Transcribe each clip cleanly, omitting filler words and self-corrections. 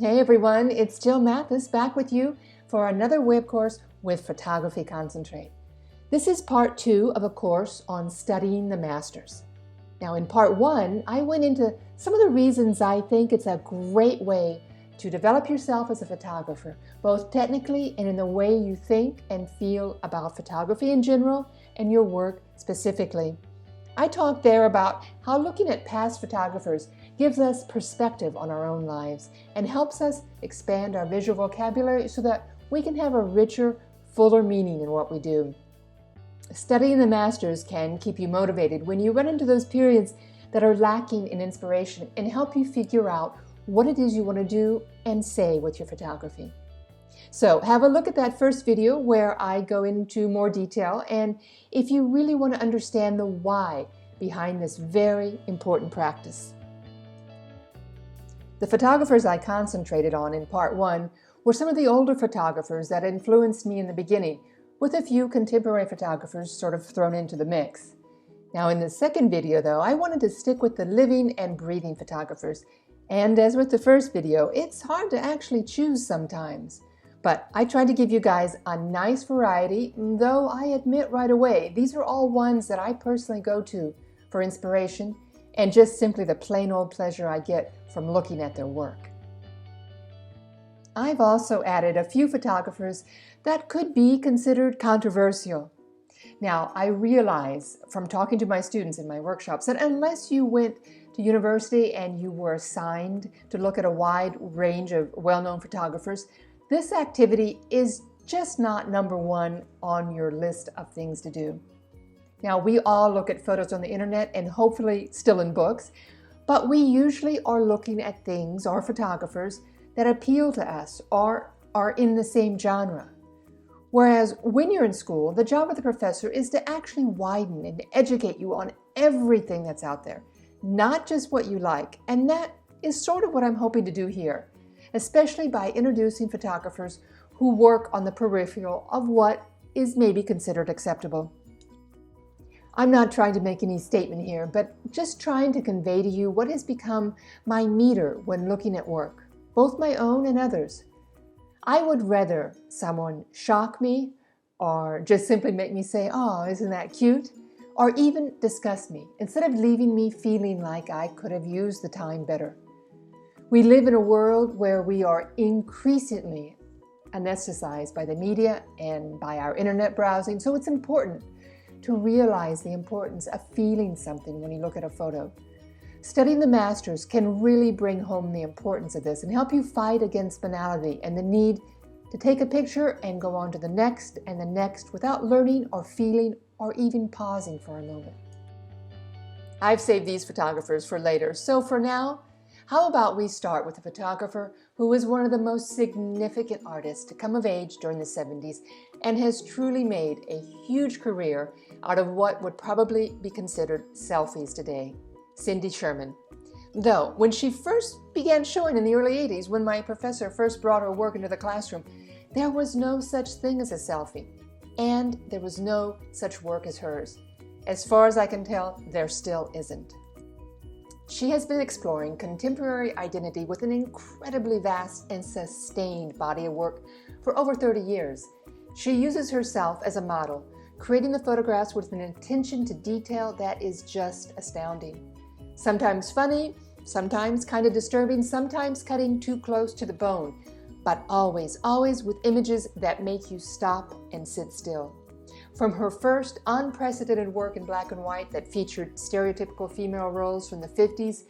Hey everyone, it's Jill Mathis back with you for another web course with Photography Concentrate. This is part 2 of a course on studying the masters. Now in part 1, I went into some of the reasons I think it's a great way to develop yourself as a photographer, both technically and in the way you think and feel about photography in general and your work specifically. I talked there about how looking at past photographers gives us perspective on our own lives and helps us expand our visual vocabulary so that we can have a richer, fuller meaning in what we do. Studying the masters can keep you motivated when you run into those periods that are lacking in inspiration and help you figure out what it is you want to do and say with your photography. So have a look at that first video where I go into more detail, and if you really want to understand the why behind this very important practice. The photographers I concentrated on in part 1 were some of the older photographers that influenced me in the beginning, with a few contemporary photographers sort of thrown into the mix. Now in the second video though, I wanted to stick with the living and breathing photographers, and as with the first video, it's hard to actually choose sometimes. But I tried to give you guys a nice variety, though I admit right away, these are all ones that I personally go to for inspiration and just simply the plain old pleasure I get from looking at their work. I've also added a few photographers that could be considered controversial. Now, I realize from talking to my students in my workshops that unless you went to university and you were assigned to look at a wide range of well-known photographers, this activity is just not number one on your list of things to do. Now, we all look at photos on the internet and hopefully still in books, but we usually are looking at things or photographers that appeal to us or are in the same genre. Whereas when you're in school, the job of the professor is to actually widen and educate you on everything that's out there, not just what you like. And that is sort of what I'm hoping to do here, especially by introducing photographers who work on the peripheral of what is maybe considered acceptable. I'm not trying to make any statement here, but just trying to convey to you what has become my meter when looking at work, both my own and others. I would rather someone shock me or just simply make me say, "Oh, isn't that cute?" or even disgust me instead of leaving me feeling like I could have used the time better. We live in a world where we are increasingly anesthetized by the media and by our internet browsing, so it's important to realize the importance of feeling something when you look at a photo. Studying the masters can really bring home the importance of this and help you fight against banality and the need to take a picture and go on to the next and the next without learning or feeling or even pausing for a moment. I've saved these photographers for later, so for now, how about we start with a photographer who was one of the most significant artists to come of age during the 70s and has truly made a huge career out of what would probably be considered selfies today, Cindy Sherman. Though, when she first began showing in the early 80s, when my professor first brought her work into the classroom, there was no such thing as a selfie, and there was no such work as hers. As far as I can tell, there still isn't. She has been exploring contemporary identity with an incredibly vast and sustained body of work for over 30 years. She uses herself as a model, creating the photographs with an attention to detail that is just astounding. Sometimes funny, sometimes kind of disturbing, sometimes cutting too close to the bone, but always with images that make you stop and sit still. From her first unprecedented work in black and white that featured stereotypical female roles from the 50s,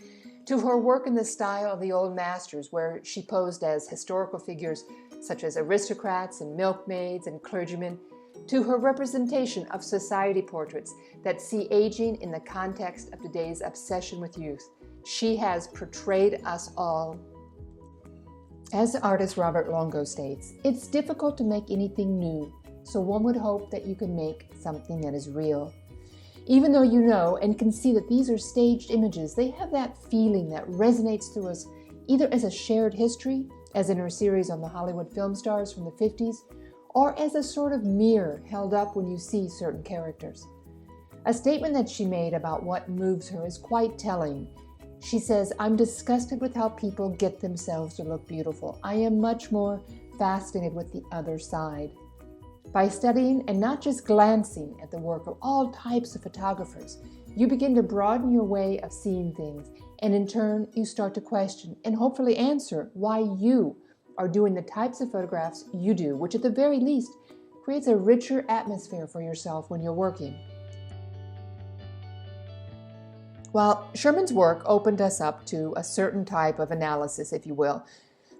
to her work in the style of the old masters where she posed as historical figures such as aristocrats and milkmaids and clergymen, to her representation of society portraits that see aging in the context of today's obsession with youth. She has portrayed us all. As artist Robert Longo states, it's difficult to make anything new, so one would hope that you can make something that is real. Even though you know and can see that these are staged images, they have that feeling that resonates through us either as a shared history, as in her series on the Hollywood film stars from the 50s, or as a sort of mirror held up when you see certain characters. A statement that she made about what moves her is quite telling. She says, "I'm disgusted with how people get themselves to look beautiful. I am much more fascinated with the other side." By studying and not just glancing at the work of all types of photographers, you begin to broaden your way of seeing things, and in turn, you start to question and hopefully answer why you are doing the types of photographs you do, which at the very least creates a richer atmosphere for yourself when you're working. While Sherman's work opened us up to a certain type of analysis, if you will,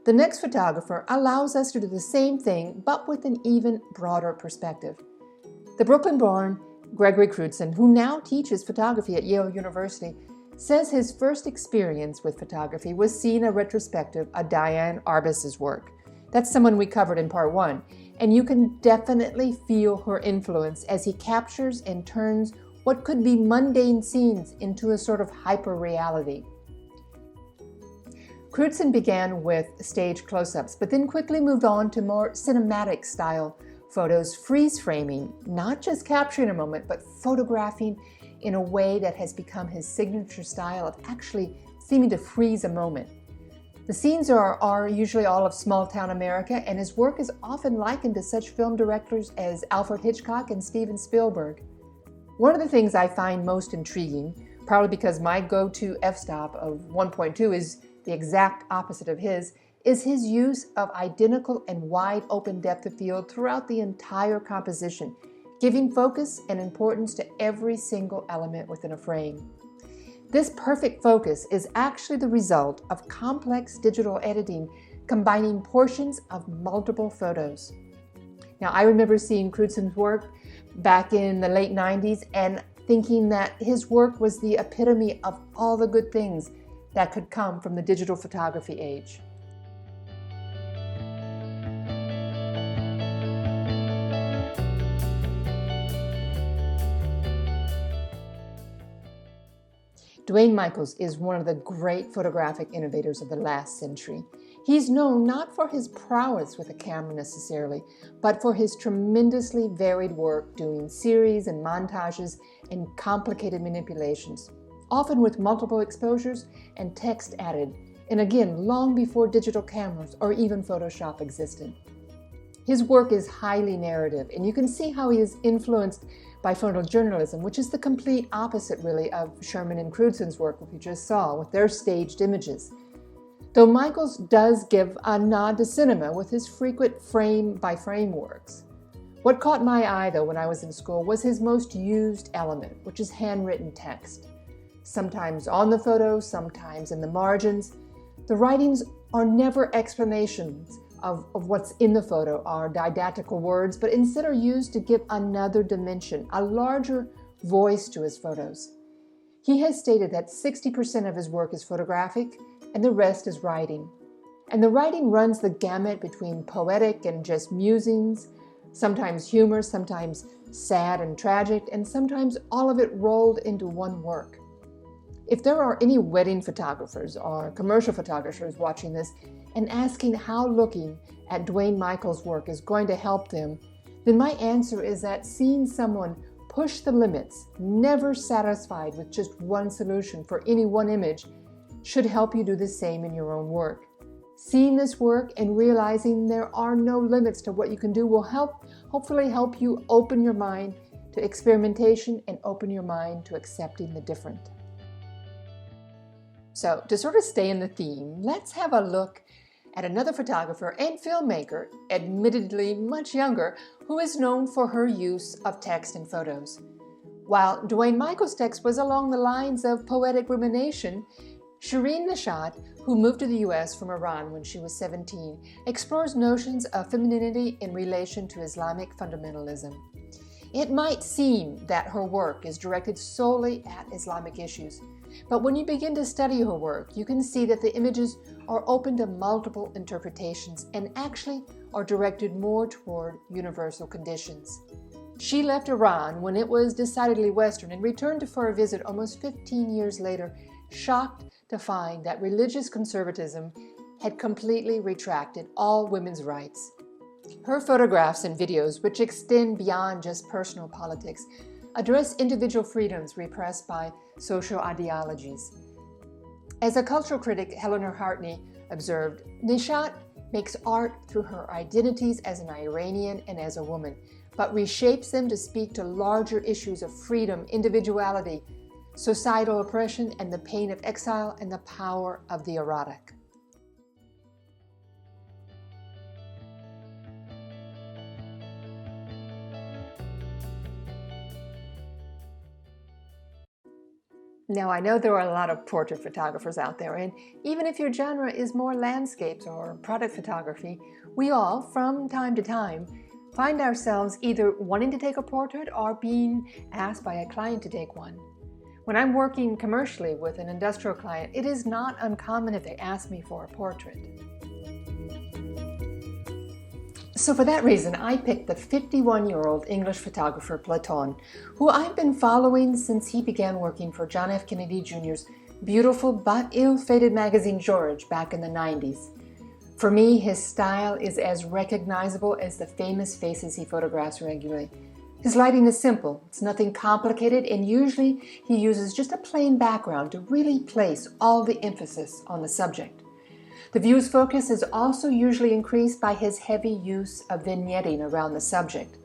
the next photographer allows us to do the same thing, but with an even broader perspective. The Brooklyn-born Gregg Crutzen, who now teaches photography at Yale University, says his first experience with photography was seeing a retrospective of Diane Arbus's work. That's someone we covered in part 1, and you can definitely feel her influence as he captures and turns what could be mundane scenes into a sort of hyper-reality. Crutzen began with stage close-ups, but then quickly moved on to more cinematic style photos, freeze-framing, not just capturing a moment, but photographing in a way that has become his signature style of actually seeming to freeze a moment. The scenes are usually all of small-town America, and his work is often likened to such film directors as Alfred Hitchcock and Steven Spielberg. One of the things I find most intriguing, probably because my go-to f-stop of 1.2 is the exact opposite of his, is his use of identical and wide open depth of field throughout the entire composition, giving focus and importance to every single element within a frame. This perfect focus is actually the result of complex digital editing combining portions of multiple photos. Now, I remember seeing Crutzen's work back in the late 90s and thinking that his work was the epitome of all the good things that could come from the digital photography age. Dwayne Michaels is one of the great photographic innovators of the last century. He's known not for his prowess with a camera necessarily, but for his tremendously varied work doing series and montages and complicated manipulations, often with multiple exposures and text added, and again, long before digital cameras or even Photoshop existed. His work is highly narrative, and you can see how he is influenced by photojournalism, which is the complete opposite, really, of Sherman and Crutzen's work, which we just saw, with their staged images. Though Michaels does give a nod to cinema with his frequent frame-by-frame works. What caught my eye, though, when I was in school was his most used element, which is handwritten text. Sometimes on the photo, sometimes in the margins. The writings are never explanations of what's in the photo or didactical words, but instead are used to give another dimension, a larger voice to his photos. He has stated that 60% of his work is photographic and the rest is writing. And the writing runs the gamut between poetic and just musings, sometimes humor, sometimes sad and tragic, and sometimes all of it rolled into one work. If there are any wedding photographers or commercial photographers watching this and asking how looking at Dwayne Michaels' work is going to help them, then my answer is that seeing someone push the limits, never satisfied with just one solution for any one image, should help you do the same in your own work. Seeing this work and realizing there are no limits to what you can do will hopefully help you open your mind to experimentation and open your mind to accepting the different. So, to sort of stay in the theme, let's have a look at another photographer and filmmaker, admittedly much younger, who is known for her use of text in photos. While Dwayne Michaels' text was along the lines of poetic rumination, Shirin Ebadi, who moved to the U.S. from Iran when she was 17, explores notions of femininity in relation to Islamic fundamentalism. It might seem that her work is directed solely at Islamic issues, but when you begin to study her work, you can see that the images are open to multiple interpretations and actually are directed more toward universal conditions. She left Iran when it was decidedly Western and returned for a visit almost 15 years later, shocked to find that religious conservatism had completely retracted all women's rights. Her photographs and videos, which extend beyond just personal politics, address individual freedoms repressed by social ideologies. As a cultural critic, Eleanor Hartney observed, Nishat makes art through her identities as an Iranian and as a woman, but reshapes them to speak to larger issues of freedom, individuality, societal oppression, and the pain of exile and the power of the erotic. Now, I know there are a lot of portrait photographers out there, and even if your genre is more landscapes or product photography, we all, from time to time, find ourselves either wanting to take a portrait or being asked by a client to take one. When I'm working commercially with an industrial client, it is not uncommon if they ask me for a portrait. So for that reason, I picked the 51-year-old English photographer Platen, who I've been following since he began working for John F. Kennedy Jr.'s beautiful but ill-fated magazine George back in the 90s. For me, his style is as recognizable as the famous faces he photographs regularly. His lighting is simple, it's nothing complicated, and usually he uses just a plain background to really place all the emphasis on the subject. The view's focus is also usually increased by his heavy use of vignetting around the subject.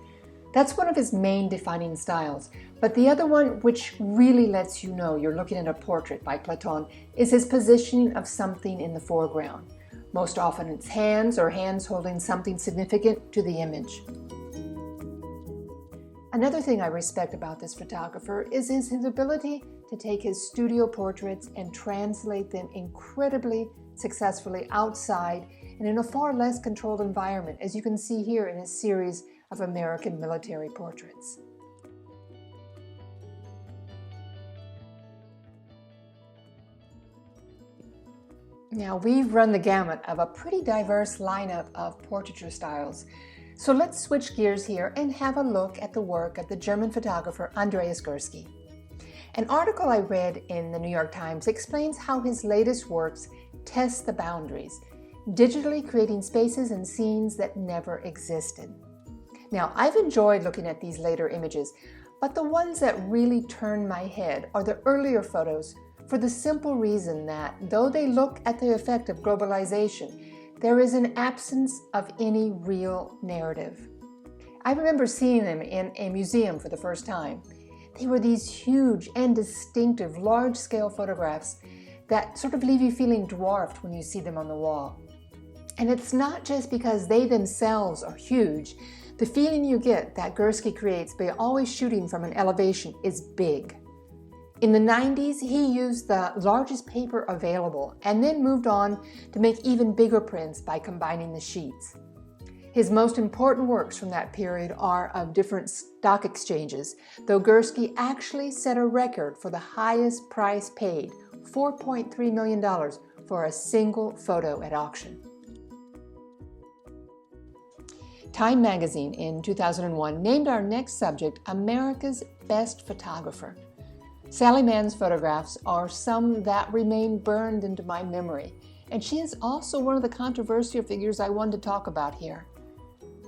That's one of his main defining styles, but the other one which really lets you know you're looking at a portrait by Platen is his positioning of something in the foreground. Most often it's hands or hands holding something significant to the image. Another thing I respect about this photographer is his ability to take his studio portraits and translate them incredibly successfully outside and in a far less controlled environment, as you can see here in his series of American military portraits. Now, we've run the gamut of a pretty diverse lineup of portraiture styles. So let's switch gears here and have a look at the work of the German photographer Andreas Gursky. An article I read in the New York Times explains how his latest works test the boundaries, digitally creating spaces and scenes that never existed. Now, I've enjoyed looking at these later images, but the ones that really turn my head are the earlier photos, for the simple reason that, though they look at the effect of globalization, there is an absence of any real narrative. I remember seeing them in a museum for the first time. They were these huge and distinctive large-scale photographs that sort of leave you feeling dwarfed when you see them on the wall. And it's not just because they themselves are huge. The feeling you get that Gursky creates by always shooting from an elevation is big. In the 90s, he used the largest paper available and then moved on to make even bigger prints by combining the sheets. His most important works from that period are of different stock exchanges, though Gursky actually set a record for the highest price paid, $4.3 million, for a single photo at auction. Time magazine in 2001 named our next subject America's Best Photographer. Sally Mann's photographs are some that remain burned into my memory, and she is also one of the controversial figures I wanted to talk about here.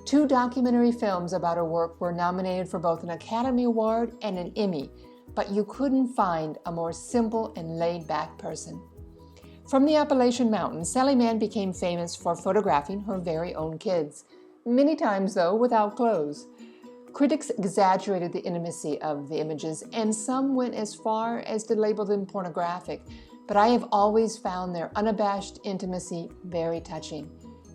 2 documentary films about her work were nominated for both an Academy Award and an Emmy, but you couldn't find a more simple and laid-back person. From the Appalachian Mountains, Sally Mann became famous for photographing her very own kids, many times, though, without clothes. Critics exaggerated the intimacy of the images, and some went as far as to label them pornographic, but I have always found their unabashed intimacy very touching.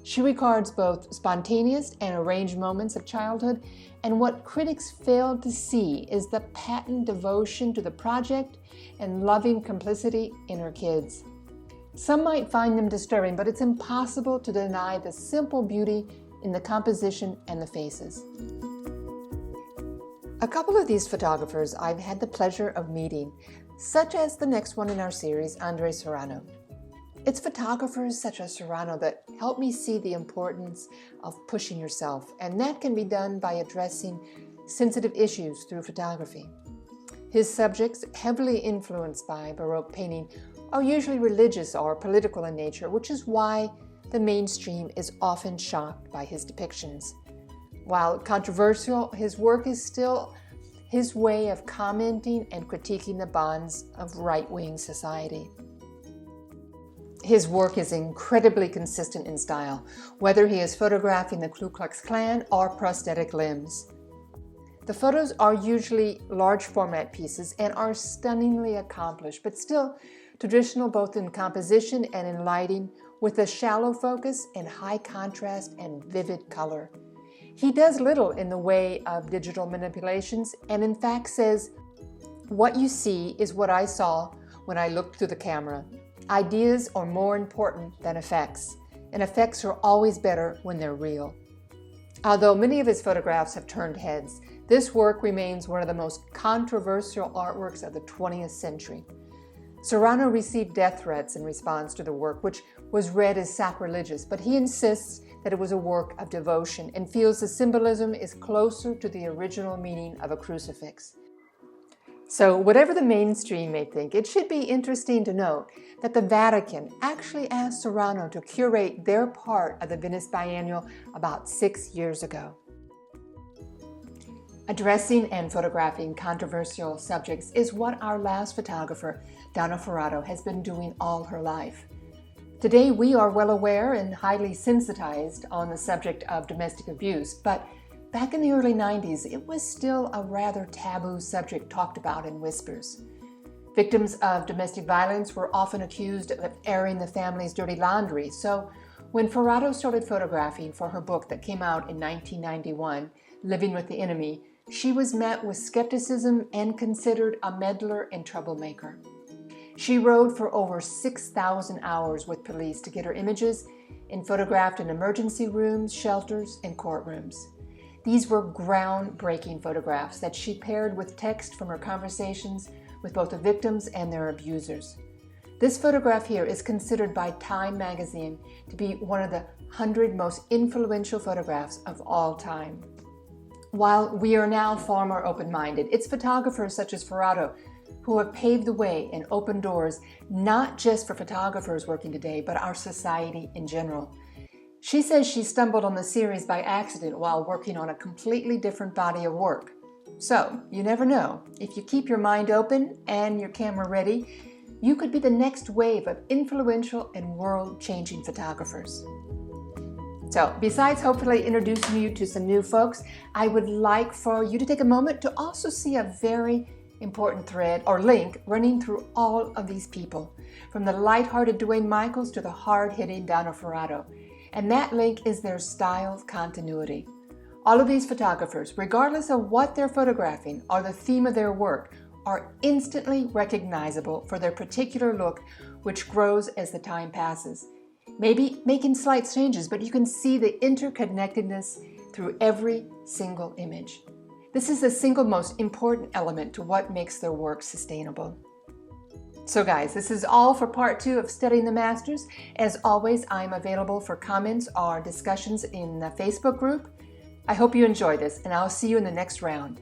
She records both spontaneous and arranged moments of childhood, and what critics failed to see is the patent devotion to the project and loving complicity in her kids. Some might find them disturbing, but it's impossible to deny the simple beauty in the composition and the faces. A couple of these photographers I've had the pleasure of meeting, such as the next one in our series, Andreas Serrano. It's photographers such as Serrano that help me see the importance of pushing yourself, and that can be done by addressing sensitive issues through photography. His subjects, heavily influenced by Baroque painting, are usually religious or political in nature, which is why the mainstream is often shocked by his depictions. While controversial, his work is still his way of commenting and critiquing the bonds of right-wing society. His work is incredibly consistent in style, whether he is photographing the Ku Klux Klan or prosthetic limbs. The photos are usually large format pieces and are stunningly accomplished, but still traditional both in composition and in lighting, with a shallow focus and high contrast and vivid color. He does little in the way of digital manipulations and in fact says, "What you see is what I saw when I looked through the camera. Ideas are more important than effects, and effects are always better when they're real." Although many of his photographs have turned heads, this work remains one of the most controversial artworks of the 20th century. Serrano received death threats in response to the work, which was read as sacrilegious, but he insists that it was a work of devotion and feels the symbolism is closer to the original meaning of a crucifix. So whatever the mainstream may think, it should be interesting to note that the Vatican actually asked Serrano to curate their part of the Venice Biennial about 6 years ago. Addressing and photographing controversial subjects is what our last photographer, DonnaFerraro, has been doing all her life. Today we are well aware and highly sensitized on the subject of domestic abuse, but back in the early 90s, it was still a rather taboo subject talked about in whispers. Victims of domestic violence were often accused of airing the family's dirty laundry, so when Ferraro started photographing for her book that came out in 1991, Living with the Enemy, she was met with skepticism and considered a meddler and troublemaker. She rode for over 6,000 hours with police to get her images and photographed in emergency rooms, shelters, and courtrooms. These were groundbreaking photographs that she paired with text from her conversations with both the victims and their abusers. This photograph here is considered by Time magazine to be one of the 100 most influential photographs of all time. While we are now far more open-minded, it's photographers such as Ferraro who have paved the way and opened doors not just for photographers working today, but our society in general. She says she stumbled on the series by accident while working on a completely different body of work. So, you never know. If you keep your mind open and your camera ready, you could be the next wave of influential and world-changing photographers. So, besides hopefully introducing you to some new folks, I would like for you to take a moment to also see a very important thread or link running through all of these people, from the lighthearted Dwayne Michaels to the hard-hitting DonnaFerraro. And that link is their style continuity. All of these photographers, regardless of what they're photographing or the theme of their work, are instantly recognizable for their particular look, which grows as the time passes. Maybe making slight changes, but you can see the interconnectedness through every single image. This is the single most important element to what makes their work sustainable. So guys, this is all for part 2 of Studying the Masters. As always, I'm available for comments or discussions in the Facebook group. I hope you enjoy this, and I'll see you in the next round.